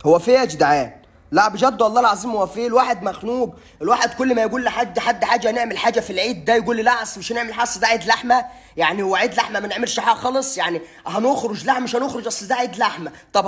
هو في ايه يا جدعان؟ لا بجد والله العظيم هو في الواحد مخنوق. الواحد كل ما يقول لحد حاجه نعمل حاجه في العيد ده يقول لي لا اصل مش هنعمل حاجه، أصل ده عيد لحمه. يعني هو عيد لحمه ما نعملش حاجه خالص؟ يعني هنخرج؟ لا مش هنخرج اصل ده عيد لحمه. طب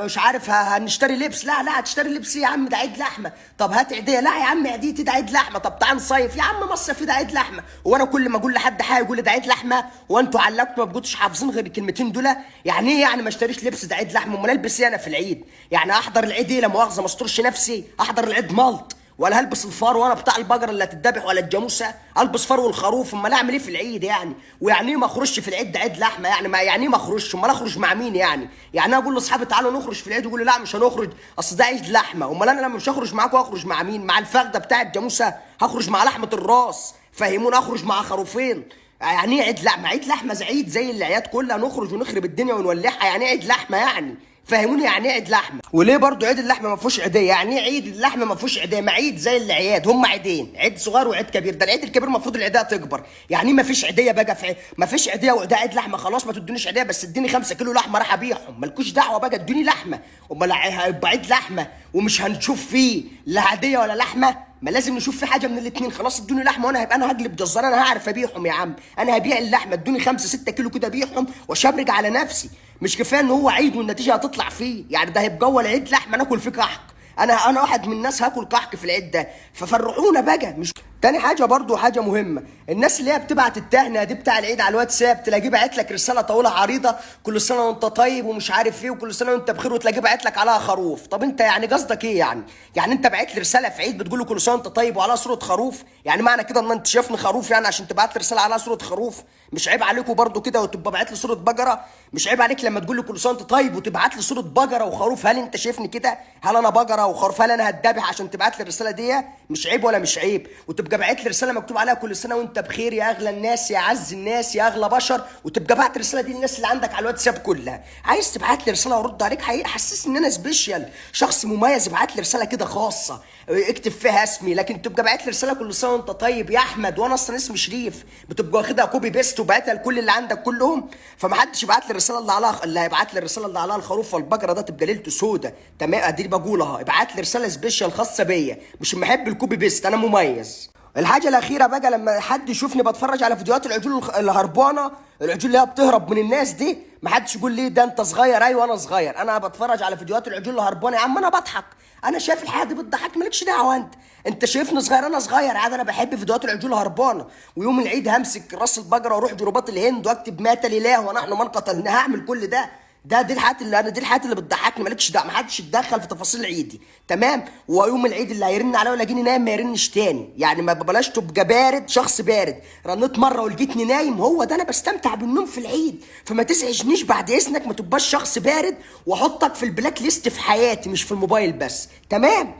مش عارف هنشتري لبس؟ لا لا هتشتري لبس إيه يا عم ده عيد لحمه. طب هات عيديه؟ لا يا عم عيديتي ده عيد لحمه. طب تعال نصيف يا عم مصيف ده عيد لحمه. وانا كل ما اقول لحد حاجه يقول لي ده عيد لحمه، وانتوا علقتوا ما بقيتوش حافظين غير الكلمتين دول. يعني ايه يعني ما اشتريش لبس ده عيد لحمه؟ امال البس ايه انا في العيد؟ يعني احضر العيد ايه لا مؤاخذه ما استرش نفسي؟ احضر العيد ملط ولا هلبس الفار وانا بتاع البقره اللي هتتذبح ولا الجاموسه؟ البس فار والخروف؟ امال اعمل ايه في العيد يعني؟ ويعني ايه ما اخرجش في العيد ده عيد لحمه؟ يعني ما يعني ايه ما اخرجش؟ امال اخرج مع مين يعني؟ يعني انا اقول لاصحابي تعالوا نخرج في العيد يقولوا لا مش هنخرج اصل ده عيد لحمه. امال انا لما مش هخرج معاكم اخرج مع مين؟ مع الفخده بتاع الجاموسه؟ هخرج مع لحمه الراس؟ فهموني اخرج مع خروفين؟ يعني ايه عيد لحمه؟ عيد لحمه زعيد زي الاعياد كلها نخرج ونخرب الدنيا ونولعها؟ يعني ايه عيد لحمه يعني؟ فهموني يعني ايه عيد لحمه؟ وليه برضو عيد اللحمه ما فيهوش عيديه؟ يعني ايه عيد اللحمه ما فيهوش عيديه؟ ما عيد زي الاعياد، هم عيدين، عيد صغير وعيد كبير. ده العيد الكبير المفروض العيديه تكبر. يعني ايه ما فيش عيديه بقى في ما فيش عيديه وده عيد لحمه؟ خلاص ما تدونيش عيديه بس اديني 5 كيلو لحمه راح ابيعهم، مالكوش دعوه بقى ادوني لحمه. امال هيبقى عيد لحمه ومش هنشوف فيه لا عيديه ولا لحمه؟ ما لازم نشوف في حاجه من الاثنين. خلاص ادوني لحمه وانا هبقى انا هقلب جزار، انا هعرف ابيعهم يا عم. انا هبيع اللحمه ادوني 5 6 كيلو كده ابيعهم واشبرج على نفسي. مش كفايه ان هو عيد والنتيجه هتطلع فيه؟ يعني ده هيبقى اول عيد لحمه ناكل فيه كحك. انا واحد من الناس هاكل كحك في العيد ده، ففرحونا بقى. مش تاني حاجه برضو حاجه مهمه، الناس اللي هي بتبعت التهنئه دي بتاع العيد على الواتساب تلاقيه باعت لك رساله طويله عريضه كل سنه وانت طيب ومش عارف ايه وكل سنه وانت بخير، وتلاقيه باعت لك عليها خروف. طب انت يعني قصدك ايه يعني؟ يعني انت باعت لي رساله في عيد بتقول له كل سنه وانت طيب وعليها صوره خروف؟ يعني معنى كده ان انت شايفني خروف يعني عشان تبعت لي رساله عليها صوره خروف؟ مش عيب عليكم برضو كده وتبقى باعت لي صوره بقره؟ مش عيب عليك لما تقول لي كل سنه وانت طيب وتبعت لي صوره بقره وخروف؟ هل انت شايفني كده؟ هل انا بقره وخروف؟ هل انا هتذبح عشان تبعت لي الرساله دي؟ مش عيب ولا مش عيب؟ وتبقى باعت لي رساله مكتوب عليها كل سنه وانت بخير يا اغلى الناس يا اعز الناس يا اغلى بشر، وتبقى بعت الرساله دي للناس اللي عندك على الواتساب كلها. عايز تبعت لي رساله وارد عليك حقيقي حسسني ان انا سبيشال شخص مميز، ابعت لي رساله كده خاصه اكتب فيها اسمي. لكن تبقى باعت لي رساله كل سنه وانت طيب يا احمد وانا اصلا اسمي شريف، بتبقى واخدها كوبي بيست وبعتها لكل اللي عندك كلهم. فمحدش يبعت لي الرساله اللي عليها، اللي هيبعت لي الرساله اللي عليها الخروف والبقره ده تبقى ليلته سودا. تمام ادي بقولها، ابعت لي رساله سبيشال خاصه بيا، مش محب الكوبي بيست، انا مميز. الحاجه الاخيره بقى لما حد يشوفني بتفرج على فيديوهات العجول الهربانه، العجول اللي هي بتهرب من الناس دي، ما حدش يقول لي ده انت صغير. ايوه انا صغير، انا بتفرج على فيديوهات العجول الهربانه يا عم انا بضحك، انا شايف الحياه دي بتضحك مالكش دعوه انت شايفني صغير؟ انا صغير عادي، انا بحب فيديوهات العجول الهربانه. ويوم العيد همسك راس البقره واروح جروبات الهند واكتب مات الاله ونحن من قتلنا، هعمل كل ده. دي الحاجات اللي انا دي الحاجات اللي بتضحكني، مالكش دعوه، ما حدش يتدخل في تفاصيل عيدي. تمام؟ ويوم العيد اللي هيرن عليا ولاقيني نايم ما يرنش تاني. يعني ما بلاش تبقى بارد، شخص بارد. رنيت مره ولقيتني نايم، هو ده انا بستمتع بالنوم في العيد. فما تزعجنيش بعد اذنك، ما تبقاش شخص بارد واحطك في البلاك ليست في حياتي مش في الموبايل بس. تمام؟